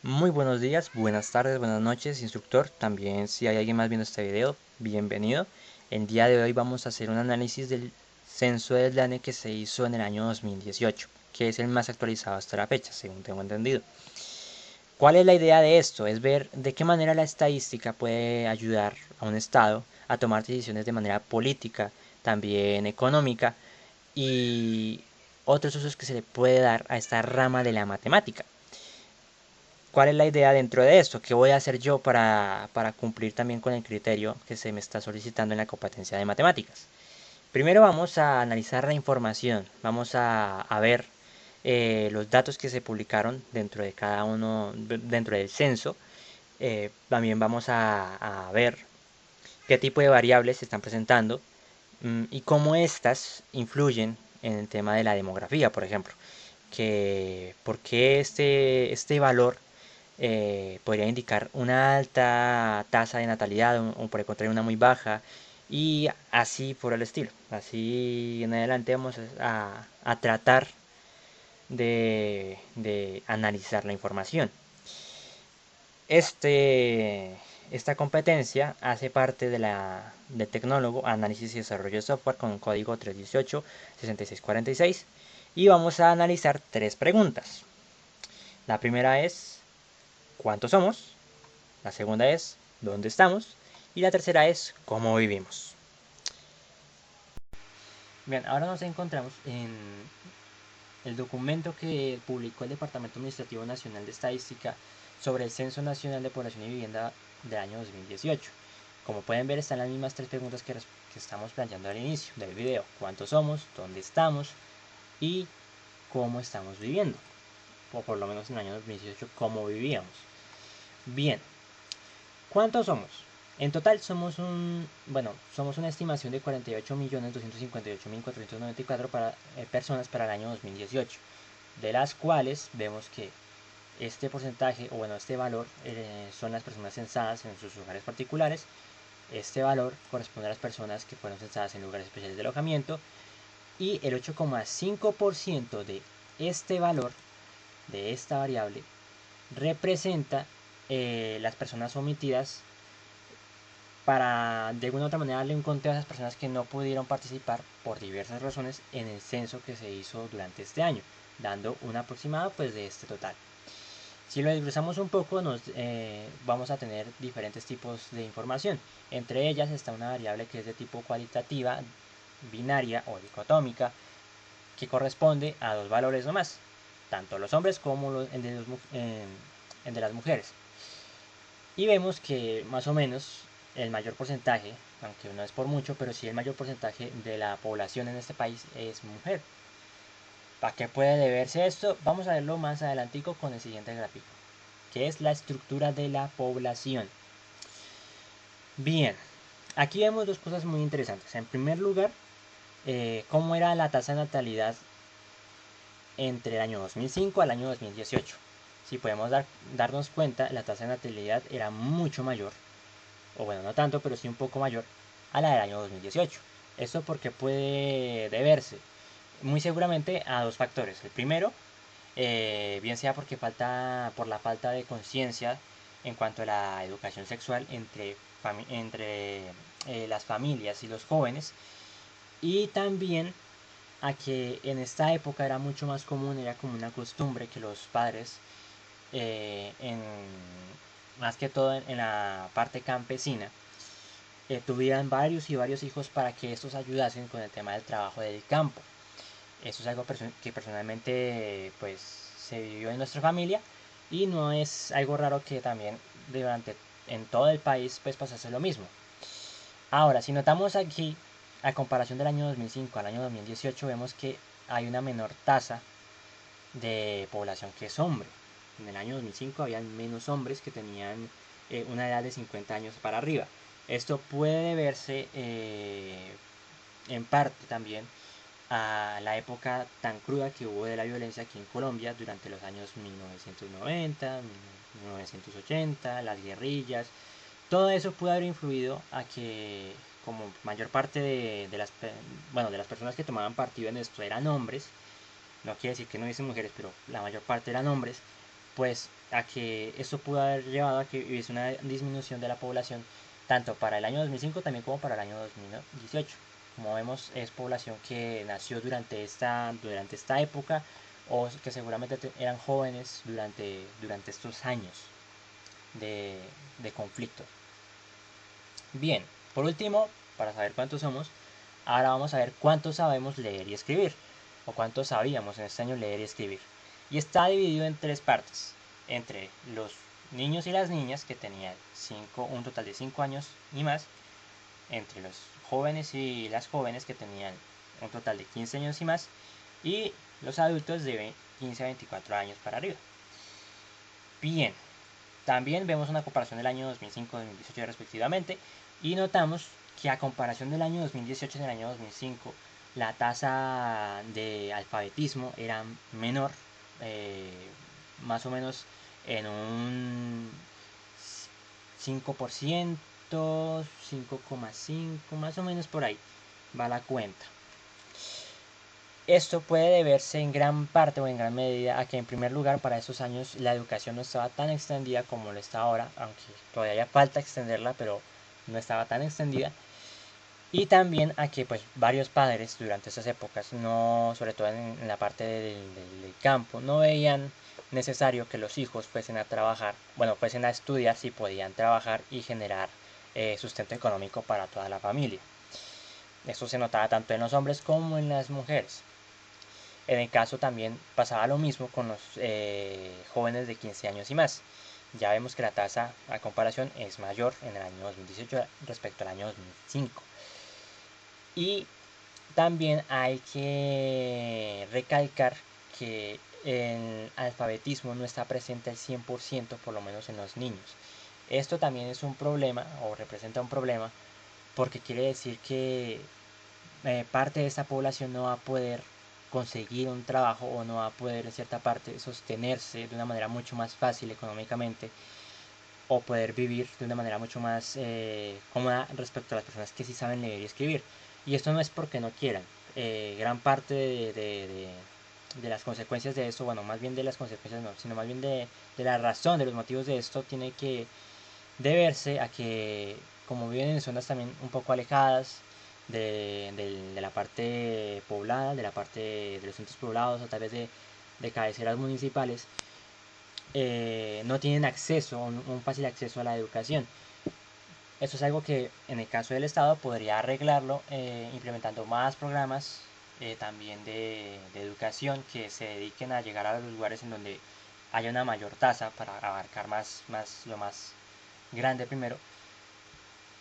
Muy buenos días, buenas tardes, buenas noches, instructor. También si hay alguien más viendo este video, bienvenido. El día de hoy vamos a hacer un análisis del censo del DANE que se hizo en el año 2018, que es el más actualizado hasta la fecha, según tengo entendido. ¿Cuál es la idea de esto? Es ver de qué manera la estadística puede ayudar a un Estado a tomar decisiones de manera política, también económica y otros usos que se le puede dar a esta rama de la matemática. ¿Cuál es la idea dentro de esto? ¿Qué voy a hacer yo para cumplir también con el criterio que se me está solicitando en la competencia de matemáticas? Primero vamos a analizar la información, vamos a ver los datos que se publicaron dentro de cada uno, dentro del censo. También vamos a ver qué tipo de variables se están presentando y cómo éstas influyen en el tema de la demografía, por ejemplo. Que por qué este valor podría indicar una alta tasa de natalidad o por el contrario una muy baja y así por el estilo. Así en adelante vamos a tratar de analizar la información. Esta competencia hace parte del tecnólogo Análisis y Desarrollo de Software con código 318-6646 y vamos a analizar tres preguntas. La primera es ¿cuántos somos? La segunda es ¿dónde estamos? Y la tercera es ¿cómo vivimos? Bien, ahora nos encontramos en el documento que publicó el Departamento Administrativo Nacional de Estadística sobre el Censo Nacional de Población y Vivienda del año 2018. Como pueden ver, están las mismas tres preguntas que estamos planteando al inicio del video. ¿Cuántos somos? ¿Dónde estamos? Y cómo estamos viviendo. O por lo menos en el año 2018, cómo vivíamos. Bien, ¿cuántos somos? En total somos una estimación de 48.258.494 personas para el año 2018, de las cuales vemos que este porcentaje, o bueno, este valor son las personas censadas en sus hogares particulares. Este valor corresponde a las personas que fueron censadas en lugares especiales de alojamiento y el 8,5% de este valor, de esta variable, representa las personas omitidas para de alguna u otra manera darle un conteo a esas personas que no pudieron participar por diversas razones en el censo que se hizo durante este año, dando un aproximado pues de este total. Si lo desglosamos un poco, vamos a tener diferentes tipos de información. Entre ellas está una variable que es de tipo cualitativa, binaria o dicotómica, que corresponde a dos valores nomás, tanto los hombres como el de las mujeres. Y vemos que más o menos el mayor porcentaje, aunque no es por mucho, pero sí el mayor porcentaje de la población en este país es mujer. ¿Para qué puede deberse esto? Vamos a verlo más adelantico con el siguiente gráfico, que es la estructura de la población. Bien, aquí vemos dos cosas muy interesantes. En primer lugar, cómo era la tasa de natalidad entre el año 2005 al año 2018. Si podemos darnos cuenta, la tasa de natalidad era mucho mayor, o bueno, no tanto, pero sí un poco mayor a la del año 2018. Esto porque puede deberse muy seguramente a dos factores. El primero, bien sea por la falta de conciencia en cuanto a la educación sexual entre las familias y los jóvenes, y también a que en esta época era mucho más común, era como una costumbre que los padres, en, más que todo en la parte campesina, tuvieran varios y varios hijos para que estos ayudasen con el tema del trabajo del campo. Eso es algo que personalmente pues se vivió en nuestra familia y no es algo raro que también durante en todo el país pues pasase lo mismo. Ahora, si notamos aquí, a comparación del año 2005 al año 2018, vemos que hay una menor tasa de población que es hombre. En el año 2005 había menos hombres que tenían una edad de 50 años para arriba. Esto puede deberse en parte también a la época tan cruda que hubo de la violencia aquí en Colombia durante los años 1990, 1980, las guerrillas. Todo eso pudo haber influido a que como mayor parte de las personas que tomaban partido en esto eran hombres, no quiere decir que no hubiesen mujeres, pero la mayor parte eran hombres, pues a que esto pudo haber llevado a que hubiese una disminución de la población tanto para el año 2005 también como para el año 2018. Como vemos, es población que nació durante esta época o que seguramente eran jóvenes durante estos años de, de conflicto. Bien, por último, para saber cuántos somos, ahora vamos a ver cuántos sabemos leer y escribir, o cuántos sabíamos en este año leer y escribir. Y está dividido en tres partes, entre los niños y las niñas que tenían un total de 5 años y más, entre los jóvenes y las jóvenes que tenían un total de 15 años y más, y los adultos de 15 a 24 años para arriba. Bien, también vemos una comparación del año 2005-2018 respectivamente y notamos que a comparación del año 2018 y del año 2005 la tasa de alfabetismo era menor, más o menos en un 5%, 5,5, más o menos por ahí va la cuenta. Esto puede deberse en gran parte o en gran medida a que en primer lugar para esos años la educación no estaba tan extendida como lo está ahora, aunque todavía falta extenderla, pero no estaba tan extendida. Y también a que pues varios padres durante esas épocas, no, sobre todo en la parte del campo, no veían necesario que los hijos fuesen a trabajar, bueno, fuesen a estudiar si podían trabajar y generar sustento económico para toda la familia. Esto se notaba tanto en los hombres como en las mujeres. En el caso también pasaba lo mismo con los jóvenes de 15 años y más. Ya vemos que la tasa a comparación es mayor en el año 2018 respecto al año 2005. Y también hay que recalcar que el alfabetismo no está presente al 100% por lo menos en los niños. Esto también es un problema o representa un problema porque quiere decir que parte de esta población no va a poder conseguir un trabajo o no va a poder en cierta parte sostenerse de una manera mucho más fácil económicamente o poder vivir de una manera mucho más cómoda respecto a las personas que sí saben leer y escribir. Y esto no es porque no quieran. Gran parte de las consecuencias de esto, bueno, más bien de las consecuencias no, sino más bien de la razón, de los motivos de esto, tiene que deberse a que como viven en zonas también un poco alejadas de la parte poblada, de la parte de los centros poblados o tal vez de cabeceras municipales, no tienen acceso, un fácil acceso a la educación. Esto es algo que en el caso del Estado podría arreglarlo implementando más programas también de educación que se dediquen a llegar a los lugares en donde haya una mayor tasa para abarcar lo más grande primero,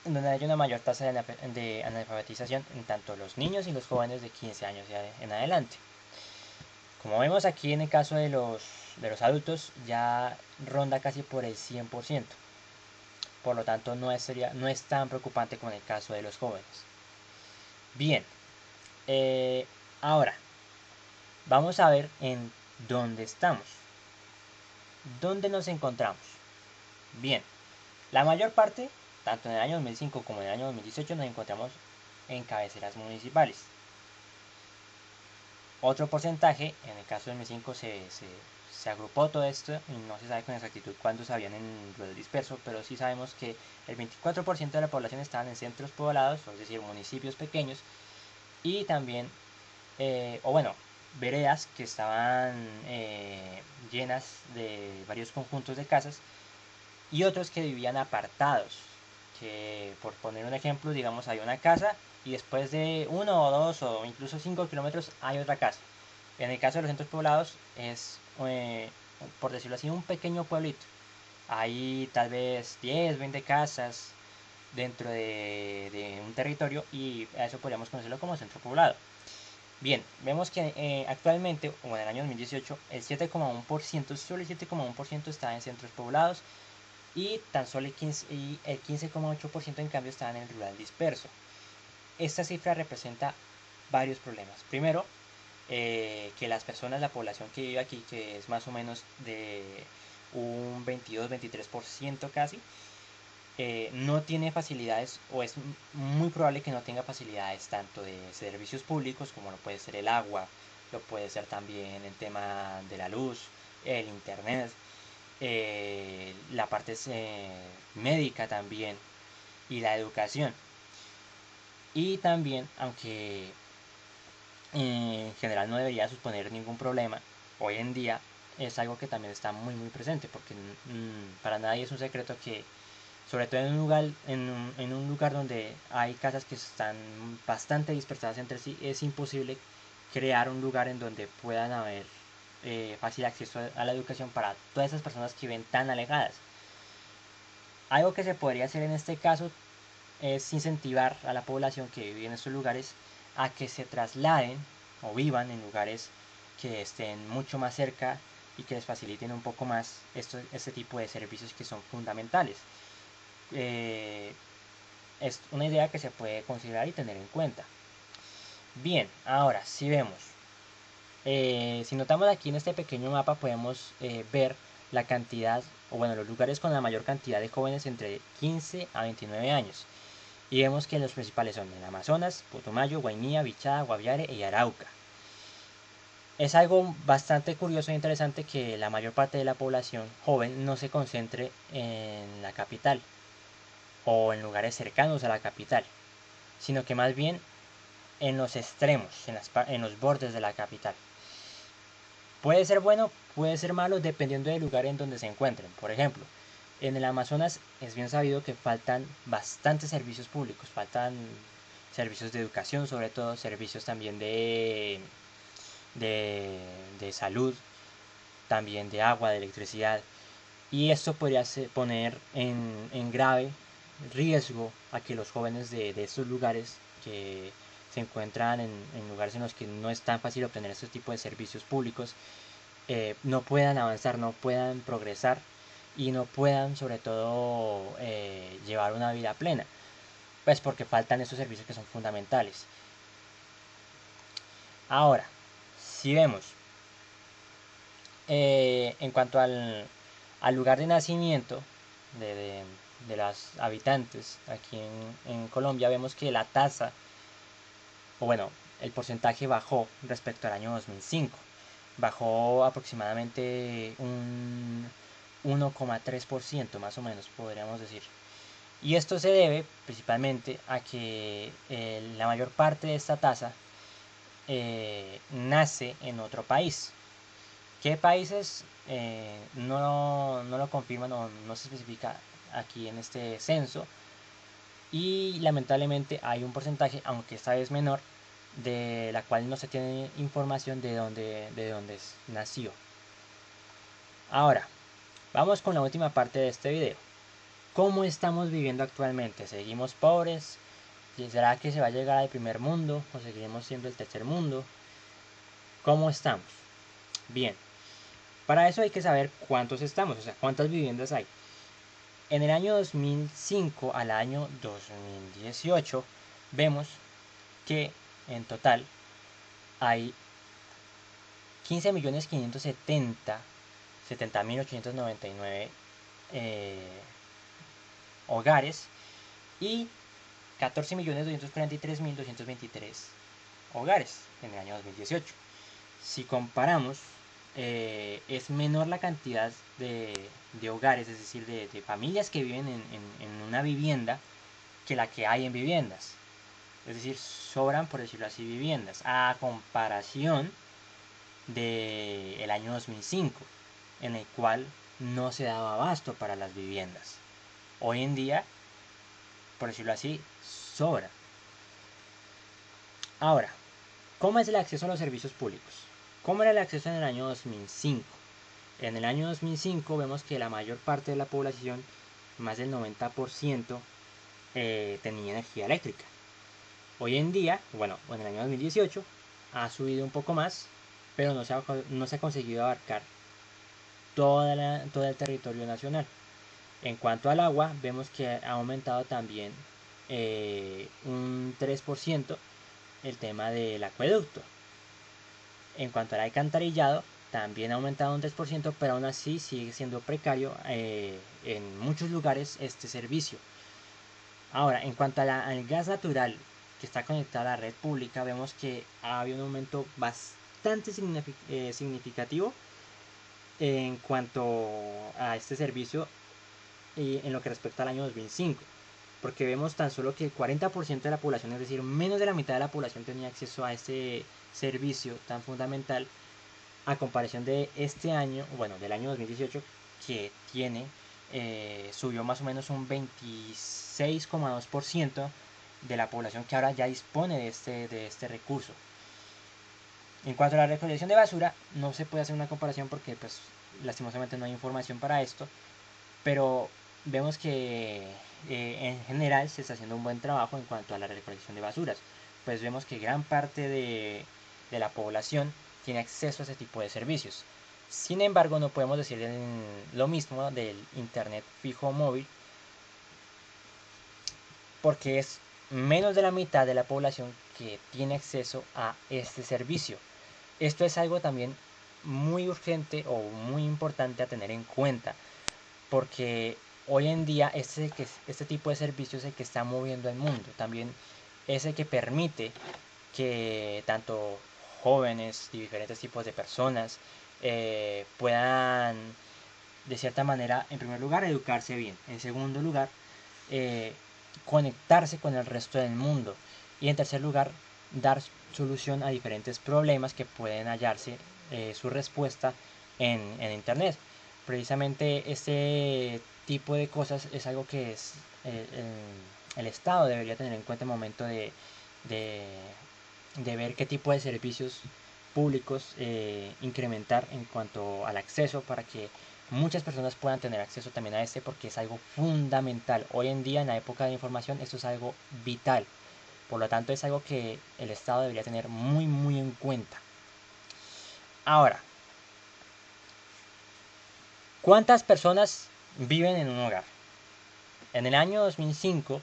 en donde haya una mayor tasa de analfabetización en tanto los niños y los jóvenes de 15 años en adelante. Como vemos aquí en el caso de los adultos ya ronda casi por el 100%. Por lo tanto no es tan preocupante como en el caso de los jóvenes. Bien, ahora vamos a ver en dónde estamos. ¿Dónde nos encontramos? Bien, la mayor parte, tanto en el año 2005 como en el año 2018, nos encontramos en cabeceras municipales. Otro porcentaje, en el caso del 2005 se agrupó todo esto y no se sabe con exactitud cuántos habían en ruedo disperso, pero sí sabemos que el 24% de la población estaban en centros poblados, es decir, municipios pequeños, y también, o bueno, veredas que estaban llenas de varios conjuntos de casas y otros que vivían apartados, que por poner un ejemplo, digamos, hay una casa y después de 1 o 2 o incluso 5 kilómetros hay otra casa. En el caso de los centros poblados es, por decirlo así, un pequeño pueblito. Hay tal vez 10, 20 casas dentro de un territorio y a eso podríamos conocerlo como centro poblado. Bien, vemos que actualmente, o en el año 2018, el 7,1%, solo el 7,1% está en centros poblados y tan solo el 15,8% en cambio está en el rural disperso. Esta cifra representa varios problemas. Primero, que las personas, la población que vive aquí, que es más o menos de un 22-23% casi, no tiene facilidades o es muy probable que no tenga facilidades tanto de servicios públicos como lo puede ser el agua, lo puede ser también el tema de la luz, el internet, la parte médica también y la educación. Y también, aunque en general no debería suponer ningún problema, hoy en día es algo que también está muy presente, porque para nadie es un secreto que, sobre todo en un lugar donde hay casas que están bastante dispersadas entre sí, es imposible crear un lugar en donde puedan haber fácil acceso a la educación para todas esas personas que viven tan alejadas. Algo que se podría hacer en este caso es incentivar a la población que vive en estos lugares a que se trasladen o vivan en lugares que estén mucho más cerca y que les faciliten un poco más este tipo de servicios que son fundamentales. Es una idea que se puede considerar y tener en cuenta. Bien, ahora si vemos, si notamos aquí en este pequeño mapa podemos ver la cantidad, o bueno, los lugares con la mayor cantidad de jóvenes entre 15 a 29 años. Y vemos que los principales son el Amazonas, Putumayo, Guainía, Bichada, Guaviare y Arauca. Es algo bastante curioso e interesante que la mayor parte de la población joven no se concentre en la capital o en lugares cercanos a la capital, sino que más bien en los extremos, en los bordes de la capital. Puede ser bueno, puede ser malo, dependiendo del lugar en donde se encuentren. Por ejemplo, en el Amazonas es bien sabido que faltan bastantes servicios públicos, faltan servicios de educación, sobre todo servicios también de salud, también de agua, de electricidad. Y esto podría poner en grave riesgo a que los jóvenes de estos lugares que se encuentran en lugares en los que no es tan fácil obtener este tipo de servicios públicos, no puedan avanzar, no puedan progresar y no puedan sobre todo llevar una vida plena, pues porque faltan esos servicios que son fundamentales. Ahora, si vemos en cuanto al lugar de nacimiento de, de, de los habitantes aquí en Colombia, vemos que la tasa, o bueno, el porcentaje bajó respecto al año 2005. Bajó aproximadamente un 1,3% más o menos, podríamos decir. Y esto se debe principalmente a que la mayor parte de esta tasa nace en otro país. ¿Qué países? No lo confirman o no se especifica aquí en este censo. Y lamentablemente hay un porcentaje, aunque esta vez menor, de la cual no se tiene información de dónde nació. Ahora, vamos con la última parte de este video. ¿Cómo estamos viviendo actualmente? ¿Seguimos pobres? ¿Será que se va a llegar al primer mundo o seguiremos siendo el tercer mundo? ¿Cómo estamos? Bien, para eso hay que saber cuántos estamos, o sea, cuántas viviendas hay. En el año 2005 al año 2018 vemos que en total hay 15.570.899 hogares y 14.243.223 hogares en el año 2018. Si comparamos, es menor la cantidad de hogares, es decir, de familias que viven en una vivienda que la que hay en viviendas. Es decir, sobran, por decirlo así, viviendas, a comparación del año 2005, en el cual no se daba abasto para las viviendas. Hoy en día, por decirlo así, sobra. Ahora, ¿cómo es el acceso a los servicios públicos? ¿Cómo era el acceso en el año 2005? En el año 2005 vemos que la mayor parte de la población, más del 90%, tenía energía eléctrica. Hoy en día, bueno, en el año 2018 ha subido un poco más, pero no se ha conseguido abarcar todo el territorio nacional. En cuanto al agua, vemos que ha aumentado también un 3% el tema del acueducto. En cuanto al alcantarillado, también ha aumentado un 3%, pero aún así sigue siendo precario en muchos lugares este servicio. Ahora, en cuanto al gas natural que está conectado a la red pública, vemos que ha habido un aumento bastante significativo en cuanto a este servicio en lo que respecta al año 2005, porque vemos tan solo que el 40% de la población, es decir, menos de la mitad de la población tenía acceso a este servicio tan fundamental, a comparación de este año, bueno, del año 2018, que subió más o menos un 26,2% de la población que ahora ya dispone de este recurso. En cuanto a la recolección de basura, no se puede hacer una comparación porque pues lastimosamente no hay información para esto, pero vemos que en general se está haciendo un buen trabajo en cuanto a la recolección de basuras, pues vemos que gran parte de la población tiene acceso a ese tipo de servicios. Sin embargo, no podemos decir lo mismo del internet fijo móvil, porque es menos de la mitad de la población que tiene acceso a este servicio. Esto es algo también muy urgente o muy importante a tener en cuenta, porque hoy en día este tipo de servicio es el que está moviendo el mundo. También es el que permite que tanto jóvenes y diferentes tipos de personas puedan, de cierta manera, en primer lugar, educarse bien. En segundo lugar, eh, conectarse con el resto del mundo. Y en tercer lugar, dar solución a diferentes problemas que pueden hallarse su respuesta en Internet. Precisamente este tipo de cosas es algo que el Estado debería tener en cuenta en el momento de, de ver qué tipo de servicios públicos incrementar en cuanto al acceso para que muchas personas puedan tener acceso también a este, porque es algo fundamental. Hoy en día, en la época de información, esto es algo vital. Por lo tanto, es algo que el Estado debería tener muy, muy en cuenta. Ahora, ¿cuántas personas viven en un hogar? En el año 2005,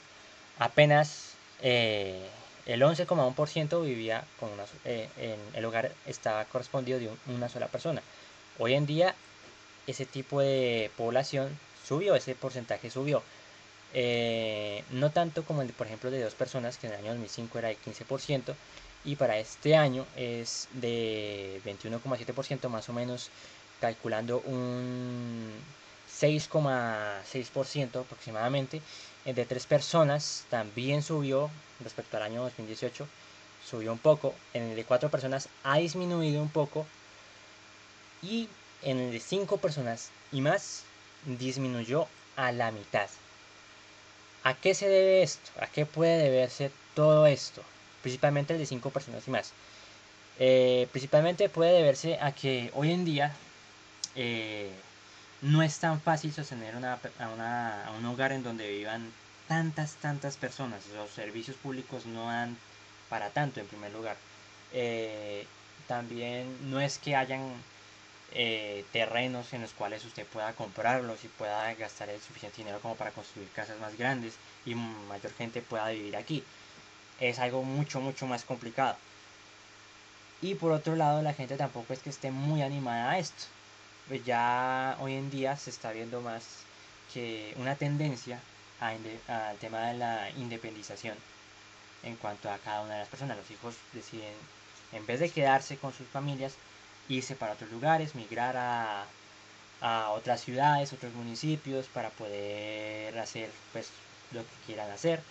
apenas el 11,1% vivía con en el hogar estaba correspondido de una sola persona. Hoy en día, ese tipo de población subió, ese porcentaje subió. No tanto como el de, por ejemplo, de dos personas, que en el año 2005 era de 15%, y para este año es de 21,7%, más o menos, calculando un 6,6% aproximadamente. El de tres personas también subió respecto al año 2018, subió un poco. En el de cuatro personas ha disminuido un poco, y en el de cinco personas y más disminuyó a la mitad. ¿A qué se debe esto? ¿A qué puede deberse todo esto? Principalmente el de 5 personas y más. Principalmente puede deberse a que hoy en día eh, no es tan fácil sostener a un hogar en donde vivan tantas personas. Los servicios públicos no dan para tanto en primer lugar. Eh, También no es que hayan terrenos en los cuales usted pueda comprarlos y pueda gastar el suficiente dinero como para construir casas más grandes y mayor gente pueda vivir aquí. Es algo mucho más complicado. Y por otro lado, la gente tampoco es que esté muy animada a esto. Pues ya hoy en día se está viendo más que una tendencia al tema de la independización en cuanto a cada una de las personas. Los hijos deciden, en vez de quedarse con sus familias, irse para otros lugares, migrar a otras ciudades, otros municipios, para poder hacer pues lo que quieran hacer.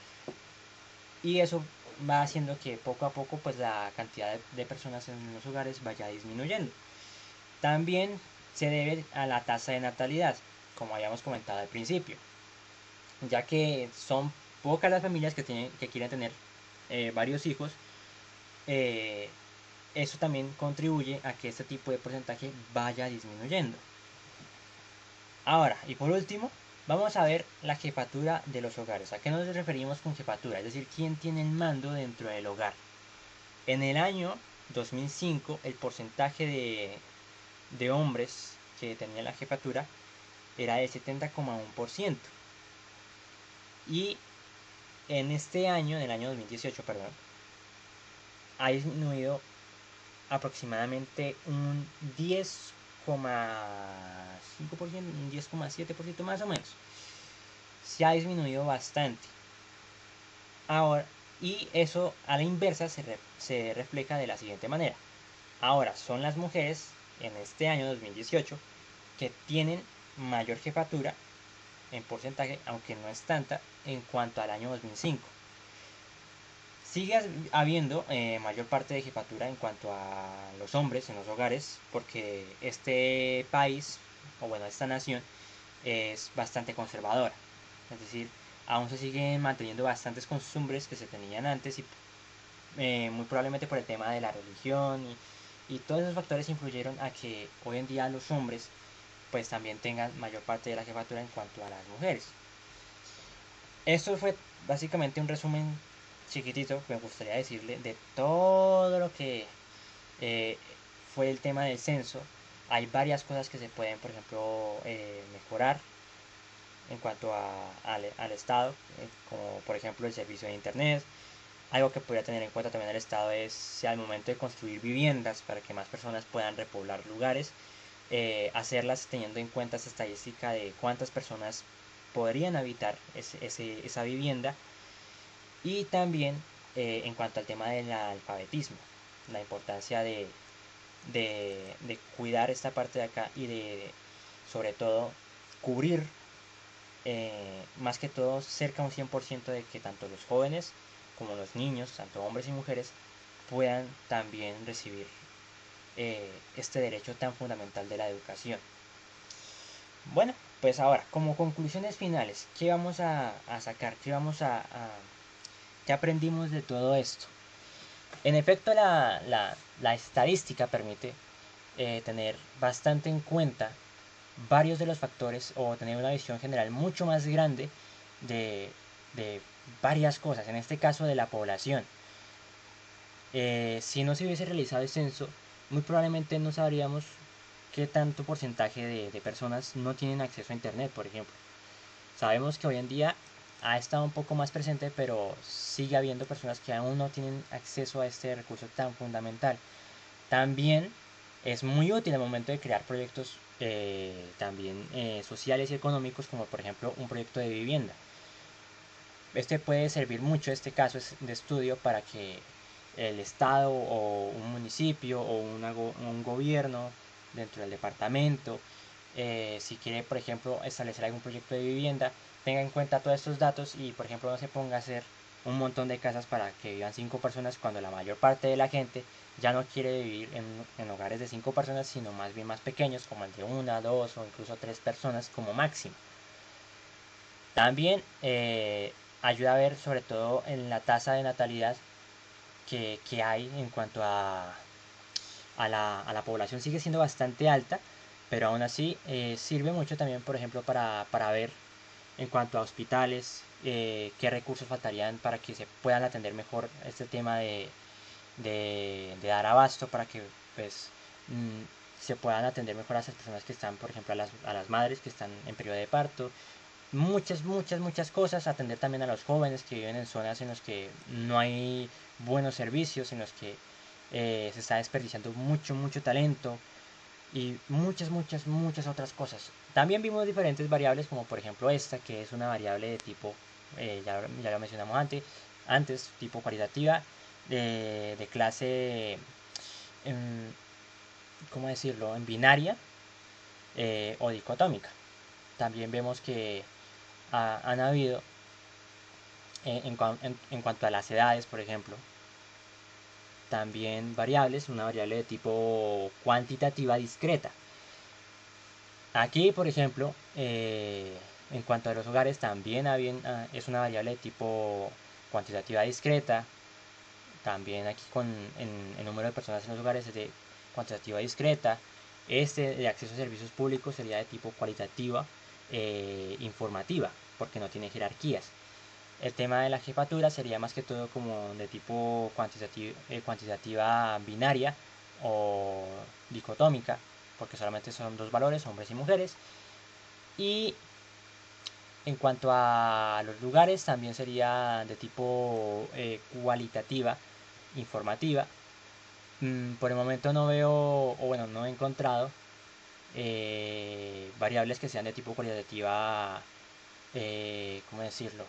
Y eso va haciendo que poco a poco pues la cantidad de personas en los hogares vaya disminuyendo. También se debe a la tasa de natalidad, como habíamos comentado al principio, ya que son pocas las familias que quieren tener varios hijos. eh, Eso también contribuye a que este tipo de porcentaje vaya disminuyendo. Ahora, y por último, vamos a ver la jefatura de los hogares. ¿A qué nos referimos con jefatura? Es decir, quién tiene el mando dentro del hogar. En el año 2005, el porcentaje de hombres que tenían la jefatura era de 70,1%. Y en este año, en el año 2018, perdón, ha disminuido aproximadamente un 10,5%, un 10,7% más o menos. Se ha disminuido bastante. Ahora, y eso a la inversa se refleja de la siguiente manera. Ahora son las mujeres en este año 2018 que tienen mayor jefatura en porcentaje, aunque no es tanta, en cuanto al año 2005. Sigue habiendo mayor parte de jefatura en cuanto a los hombres en los hogares, porque este país, o bueno, esta nación, es bastante conservadora. Es decir, aún se siguen manteniendo bastantes costumbres que se tenían antes y muy probablemente por el tema de la religión y todos esos factores influyeron a que hoy en día los hombres pues también tengan mayor parte de la jefatura en cuanto a las mujeres. Esto fue básicamente un resumen chiquitito que me gustaría decirle de todo lo que eh, fue el tema del censo. Hay varias cosas que se pueden, por ejemplo, mejorar en cuanto al Estado, como por ejemplo el servicio de Internet. Algo que podría tener en cuenta también el Estado es si al momento de construir viviendas para que más personas puedan repoblar lugares, hacerlas teniendo en cuenta esa estadística de cuántas personas podrían habitar esa vivienda. Y también en cuanto al tema del alfabetismo, la importancia de cuidar esta parte de acá y de sobre todo cubrir más que todo cerca un 100% de que tanto los jóvenes como los niños, tanto hombres y mujeres, puedan también recibir este derecho tan fundamental de la educación. Bueno, pues ahora, como conclusiones finales, ¿qué vamos a sacar? ¿Qué aprendimos de todo esto? En efecto, la estadística permite tener bastante en cuenta varios de los factores o tener una visión general mucho más grande de, de varias cosas, en este caso de la población. Si no se hubiese realizado el censo, muy probablemente no sabríamos qué tanto porcentaje de personas no tienen acceso a Internet, por ejemplo. Sabemos que hoy en día ha estado un poco más presente, pero sigue habiendo personas que aún no tienen acceso a este recurso tan fundamental. También es muy útil al momento de crear proyectos también sociales y económicos, como por ejemplo un proyecto de vivienda. Este puede servir mucho, este caso es de estudio para que el Estado o un municipio o un gobierno dentro del departamento, si quiere por ejemplo establecer algún proyecto de vivienda, tenga en cuenta todos estos datos y por ejemplo no se ponga a hacer un montón de casas para que vivan 5 personas cuando la mayor parte de la gente ya no quiere vivir en hogares de 5 personas, sino más bien más pequeños, como el de una, dos o incluso 3 personas como máximo. También ayuda a ver sobre todo en la tasa de natalidad que hay en cuanto a la población. Sigue siendo bastante alta, pero aún así sirve mucho también, por ejemplo, para ver en cuanto a hospitales, qué recursos faltarían para que se puedan atender mejor este tema de dar abasto para que pues se puedan atender mejor a esas personas que están, por ejemplo, a las madres que están en periodo de parto. Muchas cosas, atender también a los jóvenes que viven en zonas en las que no hay buenos servicios, en los que se está desperdiciando mucho talento y muchas otras cosas. También vimos diferentes variables como por ejemplo esta, que es una variable de tipo, ya lo mencionamos antes tipo cualitativa, de clase, en, ¿cómo decirlo?, en binaria o dicotómica. También vemos que han habido, en cuanto a las edades, por ejemplo, también variables, una variable de tipo cuantitativa discreta. Aquí, por ejemplo, en cuanto a los hogares, también es una variable de tipo cuantitativa discreta. También aquí el número de personas en los hogares es de cuantitativa discreta. Este de acceso a servicios públicos sería de tipo cualitativa informativa, porque no tiene jerarquías. El tema de la jefatura sería más que todo como de tipo cuantitativa binaria o dicotómica, porque solamente son dos valores, hombres y mujeres. Y en cuanto a los lugares, también sería de tipo cualitativa, informativa. Por el momento no veo, o bueno, no he encontrado variables que sean de tipo cualitativa, ¿cómo decirlo?,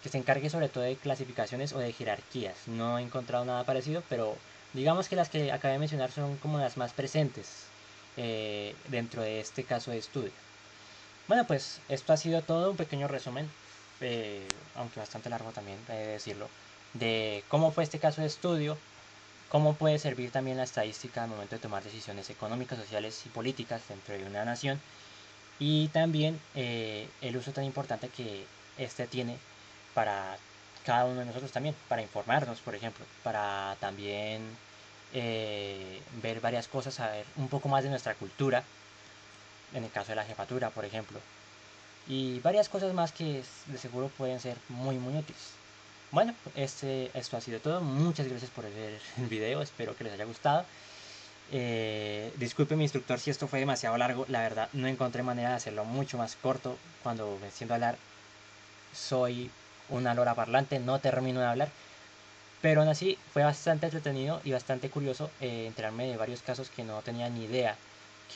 que se encargue sobre todo de clasificaciones o de jerarquías. No he encontrado nada parecido, pero digamos que las que acabé de mencionar son como las más presentes dentro de este caso de estudio. Bueno, pues esto ha sido todo un pequeño resumen, aunque bastante largo también, he de decirlo, de cómo fue este caso de estudio, cómo puede servir también la estadística al momento de tomar decisiones económicas, sociales y políticas dentro de una nación, y también el uso tan importante que este tiene para cada uno de nosotros también, para informarnos, por ejemplo, para también ver varias cosas, saber un poco más de nuestra cultura, en el caso de la jefatura, por ejemplo, y varias cosas más que de seguro pueden ser muy útiles. Bueno, esto ha sido todo. Muchas gracias por ver el video. Espero que les haya gustado. Disculpe mi instructor si esto fue demasiado largo. La verdad, no encontré manera de hacerlo mucho más corto. Cuando me siento a hablar, soy una lora parlante. No termino de hablar. Pero aún así, fue bastante entretenido y bastante curioso enterarme de varios casos que no tenía ni idea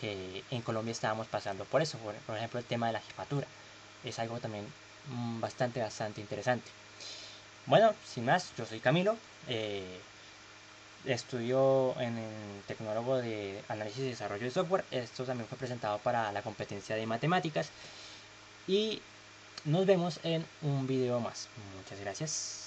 que en Colombia estábamos pasando por eso. Por ejemplo, el tema de la jefatura. Es algo también bastante interesante. Bueno, sin más, yo soy Camilo, estudio en el Tecnólogo de Análisis y Desarrollo de Software. Esto también fue presentado para la competencia de matemáticas y nos vemos en un video más. Muchas gracias.